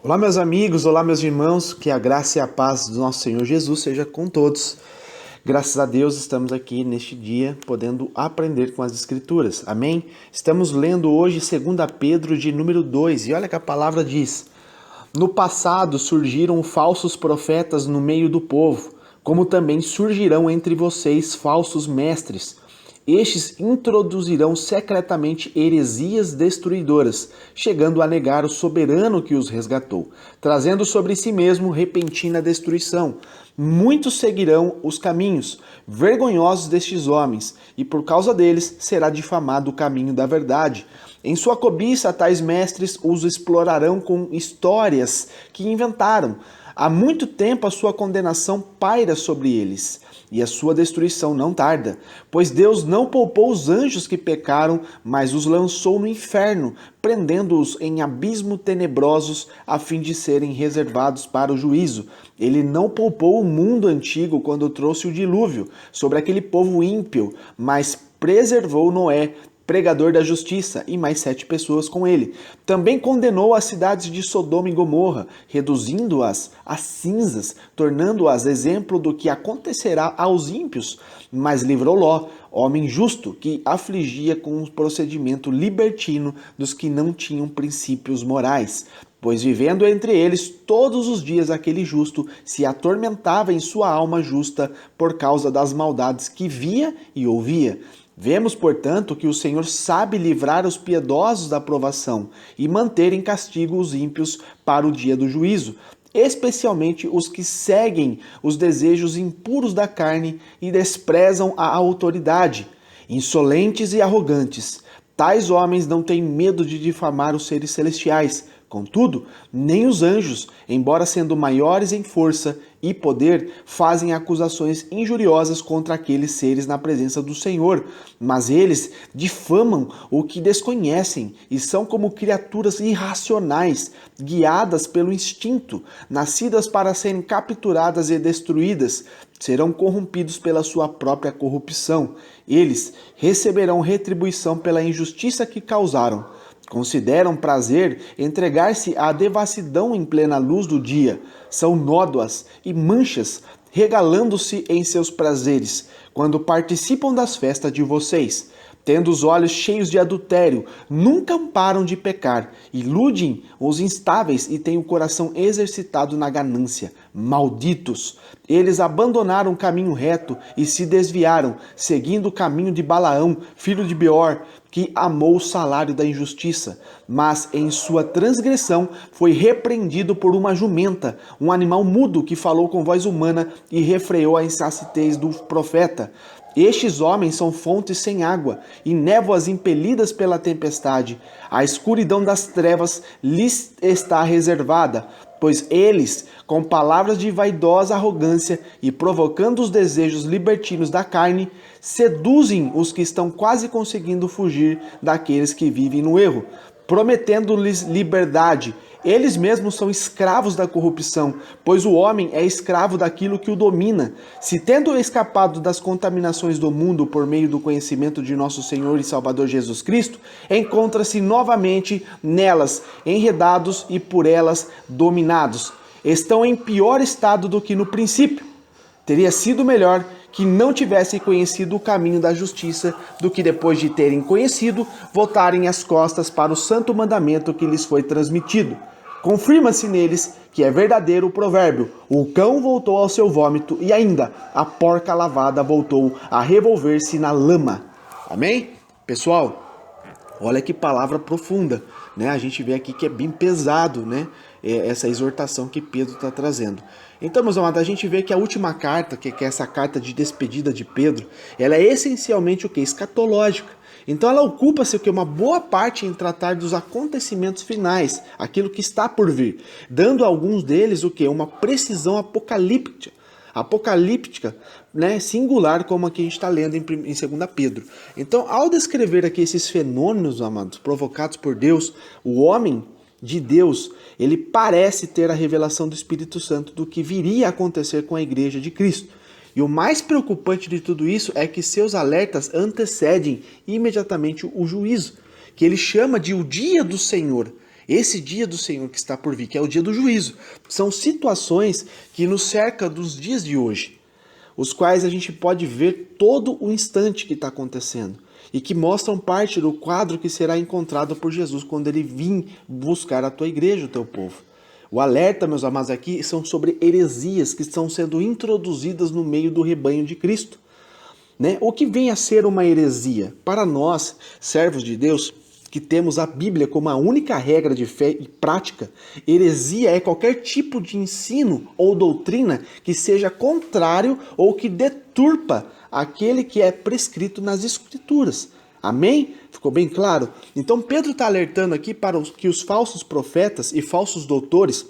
Olá, meus amigos, olá, meus irmãos, que a graça e a paz do nosso Senhor Jesus seja com todos. Graças a Deus estamos aqui neste dia podendo aprender com as Escrituras, amém? Estamos lendo hoje 2 Pedro de número 2 e olha que a palavra diz: no passado surgiram falsos profetas no meio do povo, como também surgirão entre vocês falsos mestres. Estes introduzirão secretamente heresias destruidoras, chegando a negar o soberano que os resgatou, trazendo sobre si mesmo repentina destruição. Muitos seguirão os caminhos vergonhosos destes homens, e por causa deles será difamado o caminho da verdade. Em sua cobiça, tais mestres os explorarão com histórias que inventaram. Há muito tempo a sua condenação paira sobre eles, e a sua destruição não tarda, pois Deus não poupou os anjos que pecaram, mas os lançou no inferno, prendendo-os em abismos tenebrosos, a fim de serem reservados para o juízo. Ele não poupou o mundo antigo quando trouxe o dilúvio sobre aquele povo ímpio, mas preservou Noé, pregador da justiça, e mais 7 pessoas com ele. Também condenou as cidades de Sodoma e Gomorra, reduzindo-as a cinzas, tornando-as exemplo do que acontecerá aos ímpios. Mas livrou Ló, homem justo, que afligia com o procedimento libertino dos que não tinham princípios morais. Pois vivendo entre eles todos os dias aquele justo se atormentava em sua alma justa por causa das maldades que via e ouvia. Vemos, portanto, que o Senhor sabe livrar os piedosos da provação e manter em castigo os ímpios para o dia do juízo, especialmente os que seguem os desejos impuros da carne e desprezam a autoridade, insolentes e arrogantes. Tais homens não têm medo de difamar os seres celestiais. Contudo, nem os anjos, embora sendo maiores em força e poder, fazem acusações injuriosas contra aqueles seres na presença do Senhor. Mas eles difamam o que desconhecem e são como criaturas irracionais, guiadas pelo instinto, nascidas para serem capturadas e destruídas. Serão corrompidos pela sua própria corrupção. Eles receberão retribuição pela injustiça que causaram. Consideram prazer entregar-se à devassidão em plena luz do dia. São nódoas e manchas, regalando-se em seus prazeres, quando participam das festas de vocês. Tendo os olhos cheios de adultério, nunca param de pecar, iludem os instáveis e têm o coração exercitado na ganância. Malditos! Eles abandonaram o caminho reto e se desviaram, seguindo o caminho de Balaão, filho de Beor, que amou o salário da injustiça, mas em sua transgressão foi repreendido por uma jumenta, um animal mudo que falou com voz humana e refreou a insensatez do profeta. Estes homens são fontes sem água e névoas impelidas pela tempestade. A escuridão das trevas lhes está reservada, pois eles, com palavras de vaidosa arrogância e provocando os desejos libertinos da carne, seduzem os que estão quase conseguindo fugir daqueles que vivem no erro, prometendo-lhes liberdade. Eles mesmos são escravos da corrupção, pois o homem é escravo daquilo que o domina. Se tendo escapado das contaminações do mundo por meio do conhecimento de nosso Senhor e Salvador Jesus Cristo, encontra-se novamente nelas, enredados e por elas dominados. Estão em pior estado do que no princípio. Teria sido melhor que não tivessem conhecido o caminho da justiça, do que depois de terem conhecido, voltarem as costas para o santo mandamento que lhes foi transmitido. Confirma-se neles que é verdadeiro o provérbio: o cão voltou ao seu vômito e ainda a porca lavada voltou a revolver-se na lama. Amém? Pessoal, olha que palavra profunda, né? A gente vê aqui que é bem pesado, né? Essa exortação que Pedro está trazendo. Então, meus amados, a gente vê que a última carta, que é essa carta de despedida de Pedro, ela é essencialmente o que? Escatológica. Então ela ocupa-se uma boa parte em tratar dos acontecimentos finais, aquilo que está por vir, dando a alguns deles o que? Uma precisão apocalíptica, né, singular, como aqui a gente está lendo em 2 Pedro. Então, ao descrever aqui esses fenômenos, amados, provocados por Deus, o homem de Deus, ele parece ter a revelação do Espírito Santo do que viria a acontecer com a igreja de Cristo. E o mais preocupante de tudo isso é que seus alertas antecedem imediatamente o juízo, que ele chama de o dia do Senhor. Esse dia do Senhor que está por vir, que é o dia do juízo, são situações que nos cercam dos dias de hoje, os quais a gente pode ver todo o instante que está acontecendo e que mostram parte do quadro que será encontrado por Jesus quando ele vir buscar a tua igreja, o teu povo. O alerta, meus amados, aqui são sobre heresias que estão sendo introduzidas no meio do rebanho de Cristo. Né? O que vem a ser uma heresia? Para nós, servos de Deus, que temos a Bíblia como a única regra de fé e prática, heresia é qualquer tipo de ensino ou doutrina que seja contrário ou que deturpa aquele que é prescrito nas Escrituras. Amém? Ficou bem claro? Então Pedro está alertando aqui para que os falsos profetas e falsos doutores,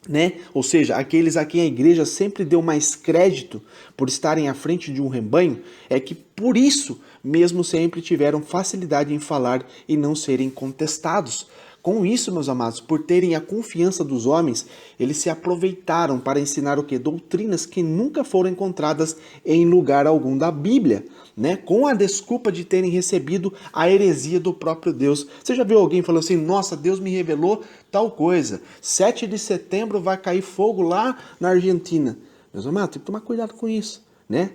né? Ou seja, aqueles a quem a igreja sempre deu mais crédito por estarem à frente de um rebanho, é que por isso mesmo sempre tiveram facilidade em falar e não serem contestados. Com isso, meus amados, por terem a confiança dos homens, eles se aproveitaram para ensinar o quê? Doutrinas que nunca foram encontradas em lugar algum da Bíblia, né? Com a desculpa de terem recebido a heresia do próprio Deus. Você já viu alguém falando assim, nossa, Deus me revelou tal coisa, 7 de setembro vai cair fogo lá na Argentina. Meus amados, tem que tomar cuidado com isso, né?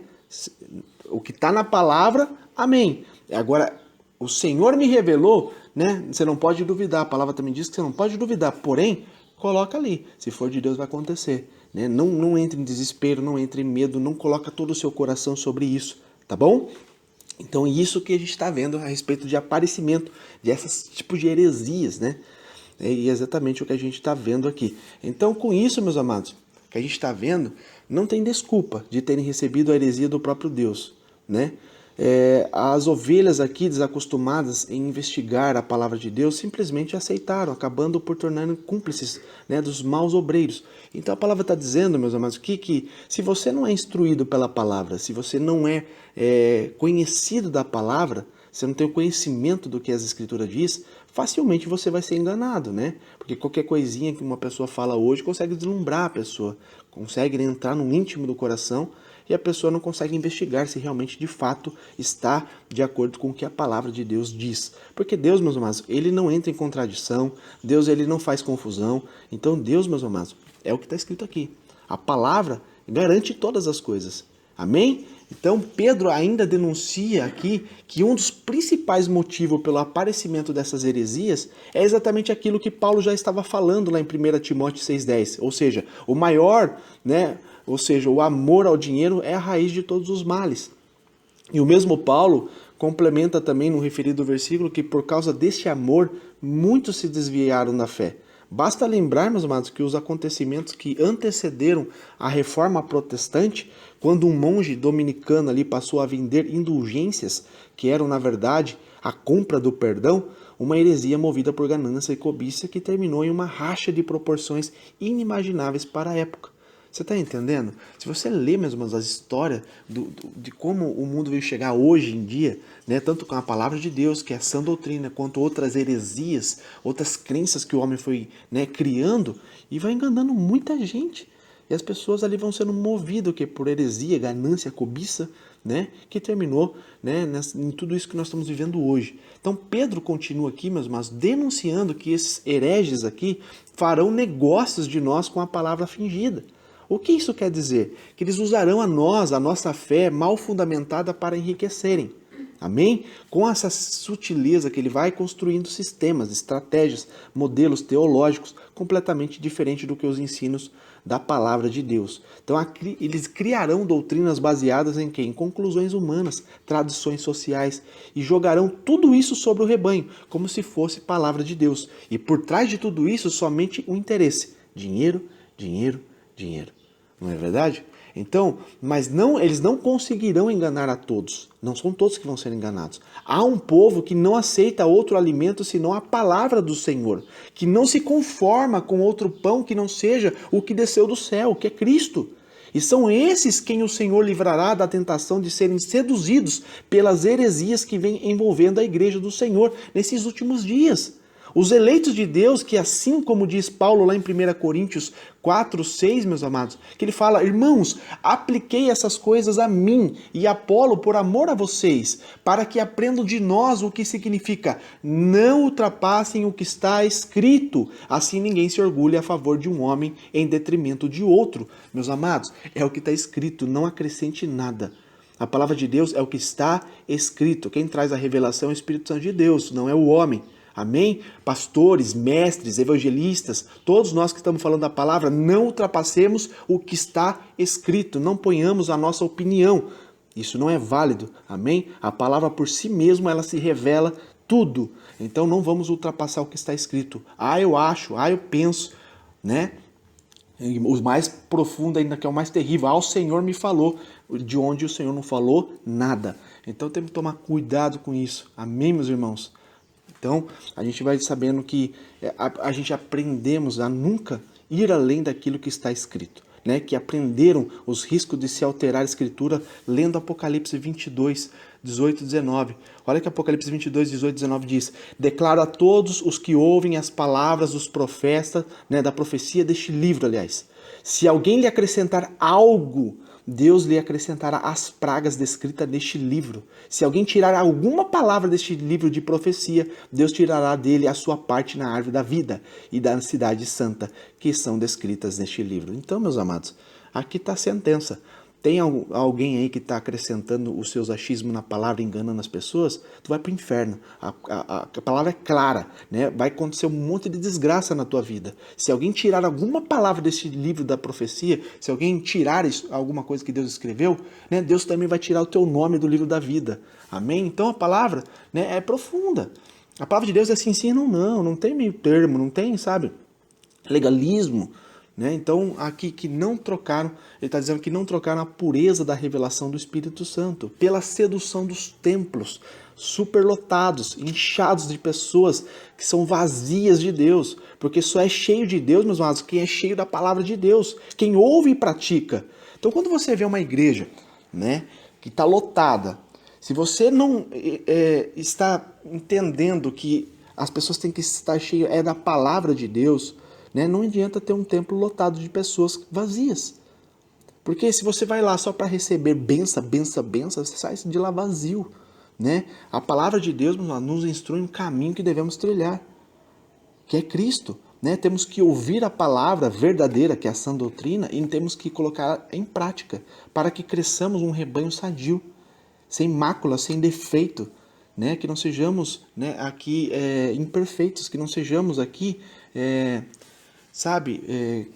O que está na palavra, amém. Agora, o Senhor me revelou, né? Você não pode duvidar, a palavra também diz que você não pode duvidar, porém, coloca ali, se for de Deus vai acontecer, né? Não entre em desespero, não entre em medo, não coloca todo o seu coração sobre isso, tá bom? Então isso que a gente está vendo a respeito de aparecimento de esses tipos de heresias, né? E é exatamente o que a gente está vendo aqui. Então com isso, meus amados, que a gente está vendo, não tem desculpa de terem recebido a heresia do próprio Deus, né? As ovelhas aqui desacostumadas em investigar a palavra de Deus simplesmente aceitaram, acabando por tornarem cúmplices, né, dos maus obreiros. Então a palavra está dizendo, meus amados, que se você não é instruído pela palavra, se você não é conhecido da palavra, você não tem o conhecimento do que as Escrituras diz, facilmente você vai ser enganado, né? Porque qualquer coisinha que uma pessoa fala hoje consegue deslumbrar a pessoa, consegue entrar no íntimo do coração e a pessoa não consegue investigar se realmente de fato está de acordo com o que a palavra de Deus diz. Porque Deus, meus amados, ele não entra em contradição, Deus ele não faz confusão. Então Deus, meus amados, é o que está escrito aqui. A palavra garante todas as coisas. Amém? Então Pedro ainda denuncia aqui que um dos principais motivos pelo aparecimento dessas heresias é exatamente aquilo que Paulo já estava falando lá em 1 Timóteo 6,10. Ou seja, o maior, né? Ou seja, o amor ao dinheiro é a raiz de todos os males. E o mesmo Paulo complementa também no referido versículo que por causa deste amor, muitos se desviaram da fé. Basta lembrar, meus amados, que os acontecimentos que antecederam a reforma protestante, quando um monge dominicano ali passou a vender indulgências, que eram, na verdade, a compra do perdão, uma heresia movida por ganância e cobiça que terminou em uma racha de proporções inimagináveis para a época. Você está entendendo? Se você lê mesmo as histórias de como o mundo veio chegar hoje em dia, né, tanto com a palavra de Deus, que é a sã doutrina, quanto outras heresias, outras crenças que o homem foi, né, criando, e vai enganando muita gente. E as pessoas ali vão sendo movidas por heresia, ganância, cobiça, né, que terminou, né, em tudo isso que nós estamos vivendo hoje. Então Pedro continua aqui, meus irmãos, denunciando que esses hereges aqui farão negócios de nós com a palavra fingida. O que isso quer dizer? Que eles usarão a nossa fé mal fundamentada para enriquecerem. Amém? Com essa sutileza que ele vai construindo sistemas, estratégias, modelos teológicos completamente diferentes do que os ensinos da palavra de Deus. Então eles criarão doutrinas baseadas em quê? Em conclusões humanas, tradições sociais e jogarão tudo isso sobre o rebanho, como se fosse palavra de Deus. E por trás de tudo isso somente o interesse. Dinheiro, dinheiro, dinheiro. Não é verdade? Então, mas eles não conseguirão enganar a todos. Não são todos que vão ser enganados. Há um povo que não aceita outro alimento senão a palavra do Senhor, que não se conforma com outro pão que não seja o que desceu do céu, que é Cristo. E são esses quem o Senhor livrará da tentação de serem seduzidos pelas heresias que vêm envolvendo a igreja do Senhor nesses últimos dias. Os eleitos de Deus, que assim como diz Paulo lá em 1 Coríntios 4, 6, meus amados, que ele fala: irmãos, apliquei essas coisas a mim e a Apolo por amor a vocês, para que aprendam de nós o que significa não ultrapassem o que está escrito, assim ninguém se orgulhe a favor de um homem em detrimento de outro. Meus amados, é o que está escrito, não acrescente nada. A palavra de Deus é o que está escrito. Quem traz a revelação é o Espírito Santo de Deus, não é o homem. Amém? Pastores, mestres, evangelistas, todos nós que estamos falando da palavra, não ultrapassemos o que está escrito, não ponhamos a nossa opinião. Isso não é válido. Amém? A palavra por si mesma, ela se revela tudo. Então não vamos ultrapassar o que está escrito. Eu acho, eu penso, né? E o mais profundo ainda, que é o mais terrível, o Senhor me falou, de onde o Senhor não falou nada. Então temos que tomar cuidado com isso. Amém, meus irmãos? Então a gente vai sabendo que a gente aprendemos a nunca ir além daquilo que está escrito, né? Que aprenderam os riscos de se alterar a escritura lendo Apocalipse 22, 18 e 19. Olha que Apocalipse 22, 18 e 19 diz: declaro a todos os que ouvem as palavras dos profetas, né, da profecia deste livro, aliás. Se alguém lhe acrescentar algo, Deus lhe acrescentará as pragas descritas neste livro. Se alguém tirar alguma palavra deste livro de profecia, Deus tirará dele a sua parte na árvore da vida e da cidade santa, que são descritas neste livro. Então, meus amados, aqui está a sentença. Tem alguém aí que está acrescentando os seus achismos na palavra, enganando as pessoas? Tu vai para o inferno. A palavra é clara, né? Vai acontecer um monte de desgraça na tua vida. Se alguém tirar alguma palavra desse livro da profecia, se alguém tirar alguma coisa que Deus escreveu, né? Deus também vai tirar o teu nome do livro da vida. Amém? Então a palavra, né, é profunda. A palavra de Deus é assim, sim, não tem meio termo, não tem, sabe, legalismo. Né? Então, aqui que não trocaram, ele está dizendo que não trocaram a pureza da revelação do Espírito Santo pela sedução dos templos, superlotados, inchados de pessoas que são vazias de Deus, porque só é cheio de Deus, meus amados, quem é cheio da palavra de Deus, quem ouve e pratica. Então, quando você vê uma igreja, né, que está lotada, se você não está entendendo que as pessoas têm que estar cheias da palavra de Deus, né? Não adianta ter um templo lotado de pessoas vazias. Porque se você vai lá só para receber benção, você sai de lá vazio. Né? A palavra de Deus nos instrui um caminho que devemos trilhar, que é Cristo. Né? Temos que ouvir a palavra verdadeira, que é a sã doutrina, e temos que colocar em prática, para que cresçamos um rebanho sadio, sem mácula, sem defeito. Né? Que não sejamos, né, aqui imperfeitos, que não sejamos aqui...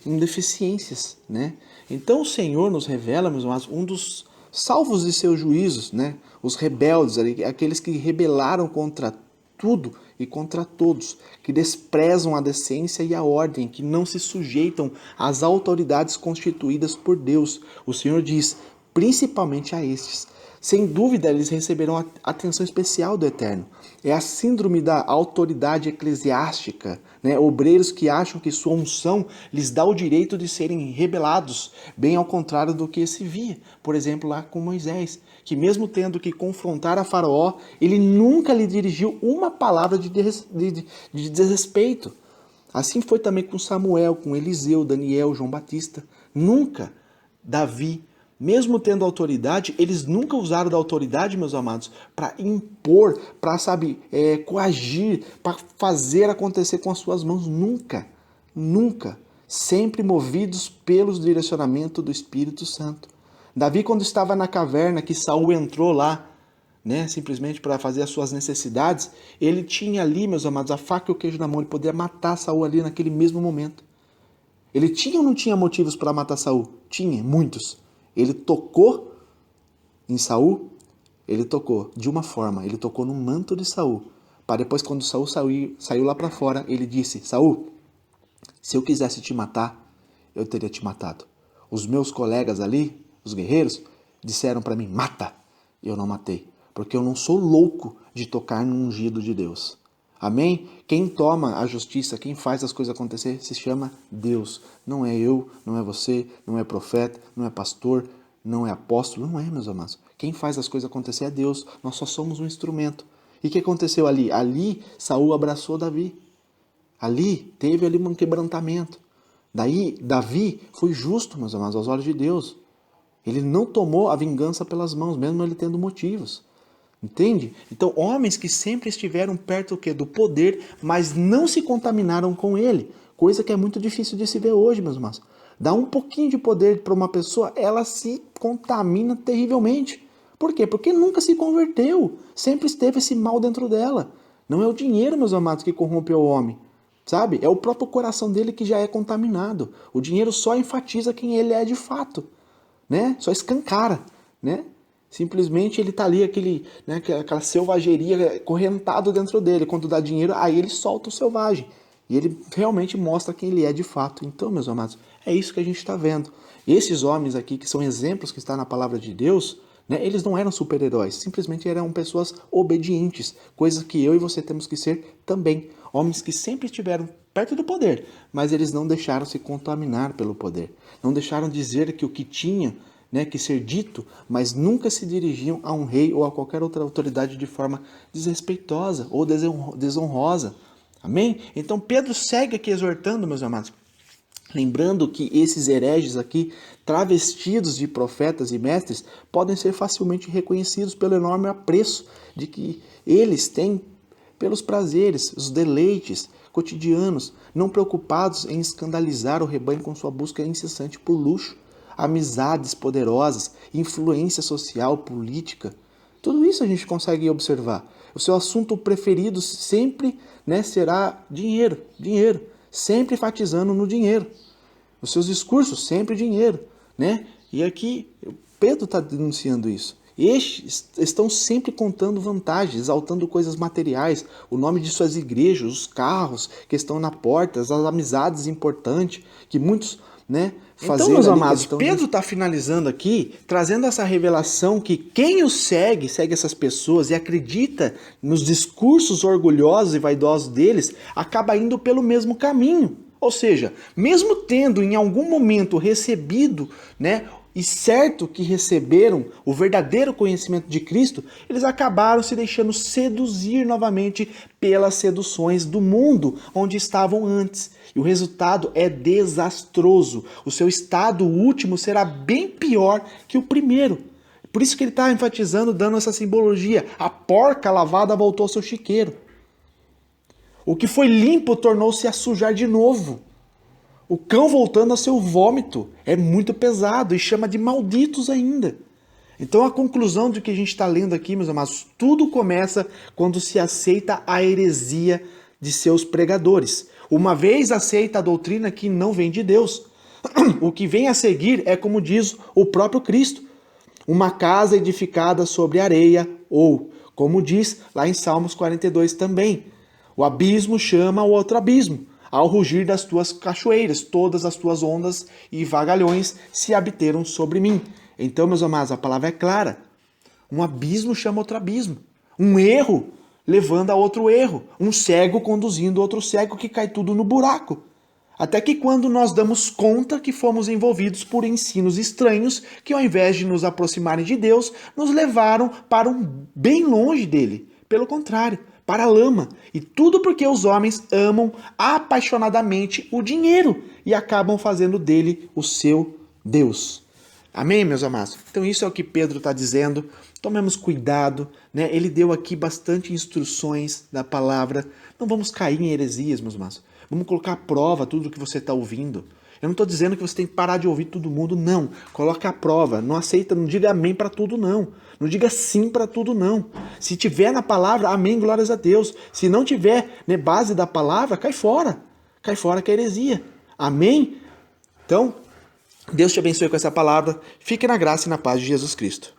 com deficiências, né? Então o Senhor nos revela, meus amados, um dos salvos de seus juízos, né? Os rebeldes, aqueles que rebelaram contra tudo e contra todos, que desprezam a decência e a ordem, que não se sujeitam às autoridades constituídas por Deus. O Senhor diz, principalmente a estes. Sem dúvida, eles receberão a atenção especial do Eterno. É a síndrome da autoridade eclesiástica, né? Obreiros que acham que sua unção lhes dá o direito de serem rebelados, bem ao contrário do que se via, por exemplo, lá com Moisés, que mesmo tendo que confrontar a Faraó, ele nunca lhe dirigiu uma palavra de desrespeito. Assim foi também com Samuel, com Eliseu, Daniel, João Batista. Nunca Davi, mesmo tendo autoridade, eles nunca usaram da autoridade, meus amados, para impor, para, coagir, para fazer acontecer com as suas mãos. Nunca, nunca. Sempre movidos pelos direcionamentos do Espírito Santo. Davi, quando estava na caverna, que Saul entrou lá, né, simplesmente para fazer as suas necessidades, ele tinha ali, meus amados, a faca e o queijo na mão, ele poderia matar Saul ali naquele mesmo momento. Ele tinha ou não tinha motivos para matar Saul? Tinha, muitos. Ele tocou em Saul, ele tocou de uma forma, ele tocou no manto de Saul, para depois, quando Saul saiu lá para fora, ele disse, Saul, se eu quisesse te matar, eu teria te matado. Os meus colegas ali, os guerreiros, disseram para mim, mata. Eu não matei, porque eu não sou louco de tocar no ungido de Deus. Amém? Quem toma a justiça, quem faz as coisas acontecer, se chama Deus. Não é eu, não é você, não é profeta, não é pastor, não é apóstolo, não é, meus amados. Quem faz as coisas acontecer é Deus. Nós só somos um instrumento. E o que aconteceu ali? Ali, Saul abraçou Davi. Ali, teve ali um quebrantamento. Daí, Davi foi justo, meus amados, aos olhos de Deus. Ele não tomou a vingança pelas mãos, mesmo ele tendo motivos. Entende? Então, homens que sempre estiveram perto do poder, mas não se contaminaram com ele. Coisa que é muito difícil de se ver hoje, meus irmãos. Dá um pouquinho de poder para uma pessoa, ela se contamina terrivelmente. Por quê? Porque nunca se converteu. Sempre esteve esse mal dentro dela. Não é o dinheiro, meus amados, que corrompeu o homem. Sabe? É o próprio coração dele que já é contaminado. O dinheiro só enfatiza quem ele é de fato. Né? Só escancara. Né? Simplesmente ele está ali, aquela selvageria correntado dentro dele. Quando dá dinheiro, aí ele solta o selvagem. E ele realmente mostra quem ele é de fato. Então, meus amados, é isso que a gente está vendo. Esses homens aqui, que são exemplos que estão na palavra de Deus, né, eles não eram super-heróis, simplesmente eram pessoas obedientes. Coisas que eu e você temos que ser também. Homens que sempre estiveram perto do poder, mas eles não deixaram se contaminar pelo poder. Não deixaram dizer que o que tinha, né, que ser dito, mas nunca se dirigiam a um rei ou a qualquer outra autoridade de forma desrespeitosa ou desonrosa. Amém? Então Pedro segue aqui exortando, meus amados, lembrando que esses hereges aqui, travestidos de profetas e mestres, podem ser facilmente reconhecidos pelo enorme apreço de que eles têm pelos prazeres, os deleites cotidianos, não preocupados em escandalizar o rebanho com sua busca incessante por luxo, amizades poderosas, influência social, política. Tudo isso a gente consegue observar. O seu assunto preferido sempre, né, será dinheiro, dinheiro, sempre enfatizando no dinheiro. Os seus discursos, sempre dinheiro, né? E aqui Pedro está denunciando isso. Estes estão sempre contando vantagens, exaltando coisas materiais, o nome de suas igrejas, os carros que estão na porta, as amizades importantes que muitos, né, faziam. Então, meus amados, Pedro está finalizando aqui, trazendo essa revelação que quem o segue essas pessoas e acredita nos discursos orgulhosos e vaidosos deles, acaba indo pelo mesmo caminho. Ou seja, mesmo tendo em algum momento recebido, né, e certo que receberam o verdadeiro conhecimento de Cristo, eles acabaram se deixando seduzir novamente pelas seduções do mundo onde estavam antes. E o resultado é desastroso. O seu estado último será bem pior que o primeiro. Por isso que ele está enfatizando, dando essa simbologia. A porca lavada voltou ao seu chiqueiro. O que foi limpo tornou-se a sujar de novo. O cão voltando ao seu vômito é muito pesado e chama de malditos ainda. Então a conclusão do que a gente está lendo aqui, meus amados, tudo começa quando se aceita a heresia de seus pregadores. Uma vez aceita a doutrina que não vem de Deus, o que vem a seguir é como diz o próprio Cristo, uma casa edificada sobre areia ou, como diz lá em Salmos 42 também, o abismo chama o outro abismo. Ao rugir das tuas cachoeiras, todas as tuas ondas e vagalhões se abateram sobre mim. Então, meus amados, a palavra é clara. Um abismo chama outro abismo. Um erro levando a outro erro. Um cego conduzindo outro cego, que cai tudo no buraco. Até que quando nós damos conta que fomos envolvidos por ensinos estranhos que, ao invés de nos aproximarem de Deus, nos levaram para bem longe dele. Pelo contrário, para a lama. E tudo porque os homens amam apaixonadamente o dinheiro e acabam fazendo dele o seu Deus. Amém, meus amados? Então isso é o que Pedro está dizendo. Tomemos cuidado, né? Ele deu aqui bastante instruções da palavra. Não vamos cair em heresias, meus amados. Vamos colocar à prova tudo o que você está ouvindo. Eu não estou dizendo que você tem que parar de ouvir todo mundo, não. Coloque à prova, não aceita, não diga amém para tudo, não. Não diga sim para tudo, não. Se tiver na palavra, amém, glórias a Deus. Se não tiver, né, base da palavra, cai fora. Cai fora que é heresia. Amém? Então, Deus te abençoe com essa palavra. Fique na graça e na paz de Jesus Cristo.